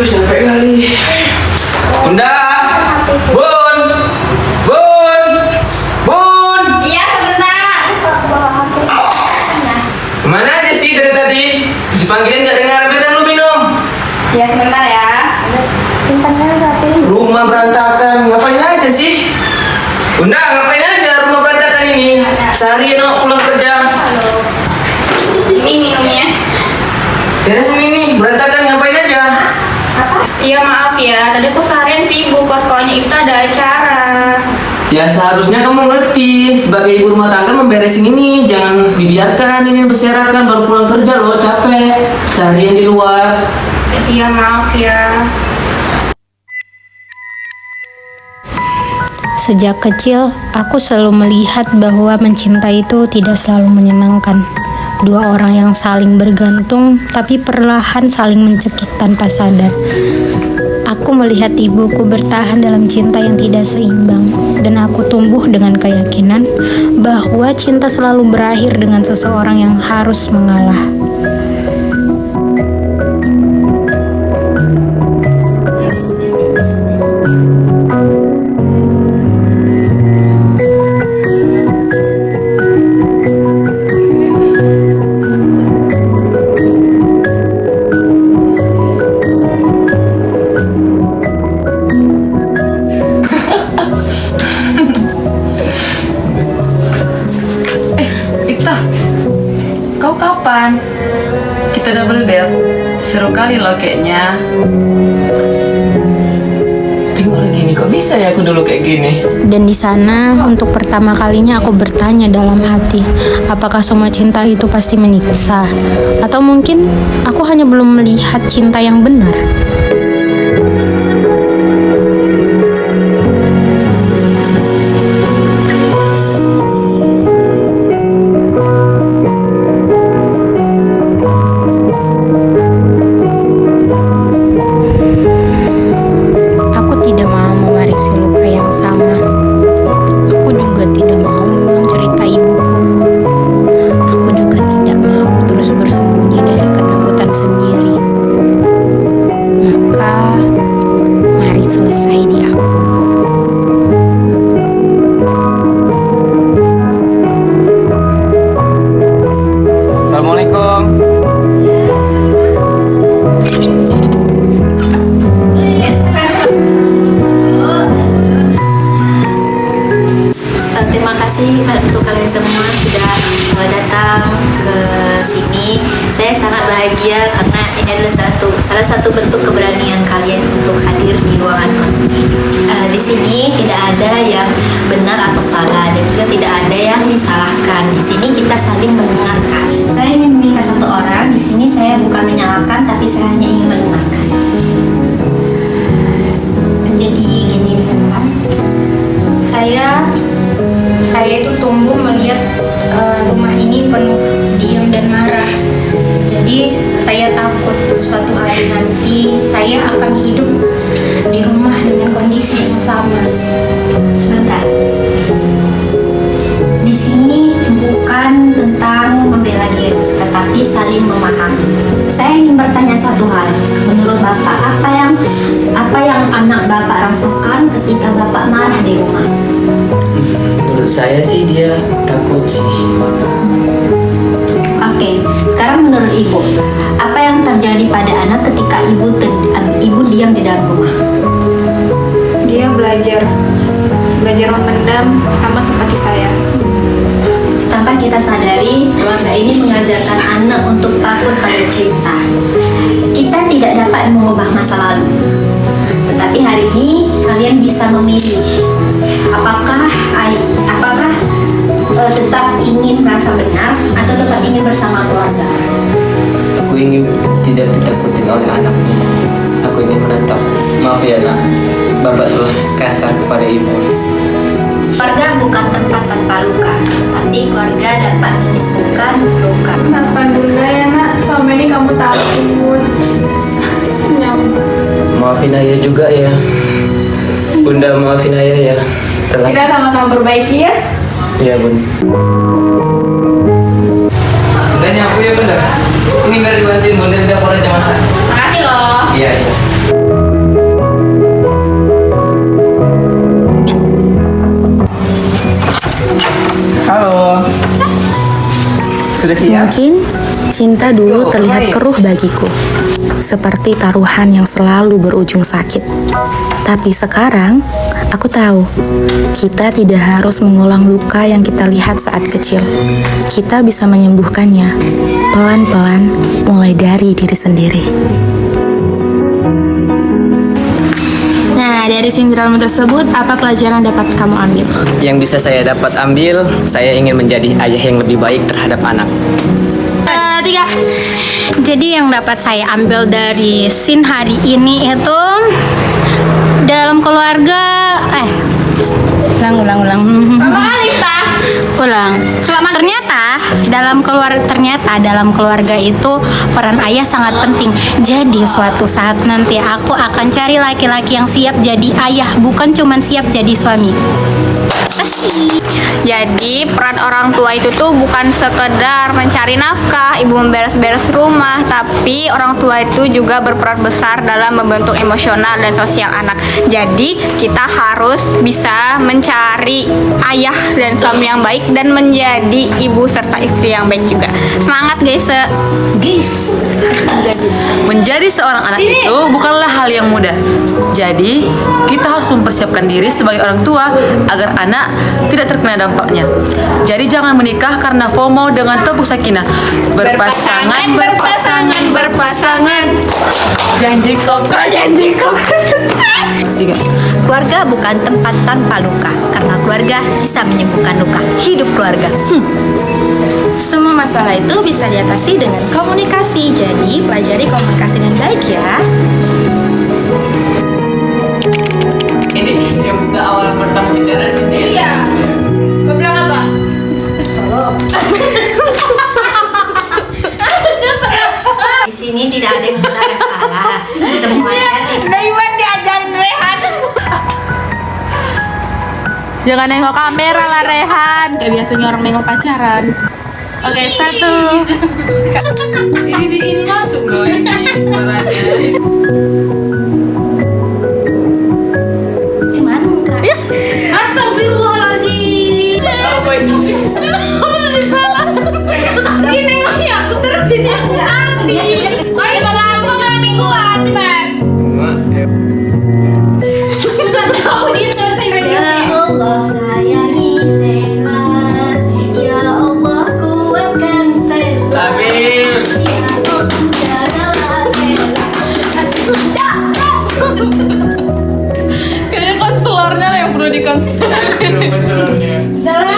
Capek kali. Bunda, Bun, Bun, Bun. Iya, sebentar. Kemana aja sih dari tadi? Dipanggilin gak dengar, biar lu minum. Iya, sebentar ya. Rumah berantakan, ngapain aja sih? Bunda, ngapain aja rumah berantakan ini? Seharian aku pulang kerja. Halo. Ini minumnya. Beresin ini, berantakan ngapain aja? Iya, maaf ya. Tadi aku seharian sibuk pas sekolahnya Ifta ada acara. Ya seharusnya kamu ngerti sebagai ibu rumah tangga memberesin ini, jangan dibiarkan ini berserakan baru pulang kerja loh, capek seharian di luar. Iya, maaf ya. Sejak kecil, aku selalu melihat bahwa mencintai itu tidak selalu menyenangkan. Dua orang yang saling bergantung, tapi perlahan saling mencekik tanpa sadar. Aku melihat ibuku bertahan dalam cinta yang tidak seimbang, dan aku tumbuh dengan keyakinan bahwa cinta selalu berakhir dengan seseorang yang harus mengalah. Ifta, kau kapan? Kita double date. Seru kali loh kayaknya. Tengok lagi nih, kok bisa ya aku dulu kayak gini? Dan di sana, untuk pertama kalinya aku bertanya dalam hati, apakah semua cinta itu pasti menyiksa? Atau mungkin aku hanya belum melihat cinta yang benar? Aku tidak mau mewarisi luka yang sama. Aku juga tidak mau mengulang cerita ibuku. Aku juga tidak mau terus bersembunyi dari ketakutan sendiri. Maka, mari selesai di aku. Assalamualaikum. Terima kasih untuk kalian semua sudah datang ke sini. Saya sangat bahagia karena ini adalah salah satu bentuk keberanian kalian untuk hadir di ruangan konseling. Di sini tidak ada yang benar atau salah dan juga tidak ada yang disalahkan. Di sini kita saling mendengarkan. Saya ingin meminta satu orang. Di sini saya bukan menyalahkan, tapi saya hanya ingin mendengarkan. Jadi gini teman. Saya itu tumbuh melihat rumah ini penuh diam dan marah. Jadi saya takut suatu hari nanti saya akan hidup di rumah dengan kondisi yang sama. Sebentar. Di sini bukan tentang membela diri, tetapi saling memahami. Saya ingin bertanya satu hal. Menurut Bapak, apa yang anak Bapak rasakan ketika Bapak marah di rumah? Menurut saya sih dia takut sih. Oke, sekarang menurut Ibu, apa yang terjadi pada anak ketika ibu diam di dalam rumah? Dia belajar memendam sama seperti saya. Tanpa kita sadari, keluarga ini mengajarkan anak untuk takut pada cinta. Kita tidak dapat mengubah masa lalu. Tetapi hari ini kalian bisa memilih apakah tetap ingin merasa benar atau tetap ingin bersama keluarga. Aku ingin tidak ditakutin oleh anaknya. Aku ingin menetap. Maaf ya nak, bapak telah kasar kepada ibu. Keluarga bukan tempat tanpa luka, tapi keluarga dapat menyembuhkan luka. Maafkan Bunda ya nak, selama ini kamu takut. Maafin ayah juga ya. Bunda maafin ayah ya. Telah. Kita sama-sama perbaiki ya. Iya bun. Udah nyapu ya bunda. Ini biar dibantuin bunda di dapur aja masak. Makasih loh. Iya iya. sudah siap? Mungkin cinta dulu terlihat keruh bagiku, seperti taruhan yang selalu berujung sakit. Tapi sekarang, aku tahu kita tidak harus mengulang luka yang kita lihat saat kecil. Kita bisa menyembuhkannya pelan-pelan, mulai dari diri sendiri. Nah, dari sindrom tersebut, apa pelajaran dapat kamu ambil? Yang bisa saya dapat ambil, saya ingin menjadi ayah yang lebih baik terhadap anak. 3. Jadi yang dapat saya ambil dari scene hari ini itu dalam keluarga ulang. Ulang. Ternyata dalam keluarga itu peran ayah sangat penting. Jadi suatu saat nanti aku akan cari laki-laki yang siap jadi ayah, bukan cuman siap jadi suami. Jadi peran orang tua itu tuh bukan sekedar mencari nafkah, ibu memberes-beres rumah, tapi orang tua itu juga berperan besar dalam membentuk emosional dan sosial anak. Jadi kita harus bisa mencari ayah dan suami yang baik dan menjadi ibu serta istri yang baik juga. Semangat guys. Menjadi seorang anak itu bukanlah hal yang mudah. Jadi, kita harus mempersiapkan diri sebagai orang tua agar anak tidak terkena dampaknya. Jadi jangan menikah karena FOMO dengan tepuk sakinah. Berpasangan. Janji kokoh. 3. Keluarga bukan tempat tanpa luka, karena keluarga bisa menyembuhkan luka. Hidup keluarga. Semua masalah itu bisa diatasi dengan komunikasi. Jadi pelajari komunikasi dengan baik ya. Ini yang buka awal pertama bicara itu dia. Iya. Kau bilang apa? Di sini tidak ada yang benar dan salah. Semuanya Iwan diajarin Rehan. Jangan nengok kamera lah Rehan. Kayak biasanya orang nengok pacaran. Oke, 1. Ini masuk loh ini suaranya. Astagfirullahaladzim. Apa itu? Salah. Ini nengoknya aku terus jadi aku Andi. Kau ini malah aku malam mingguan, Bang. Nggak tahu dia selesai Ya Allah sayangi Sela, Ya Allah kuatkan Sela, Amin. Ya Allah jagalah Sela. Kayaknya konselornya yang perlu dikonselor. Betul-betulnya. Jalan.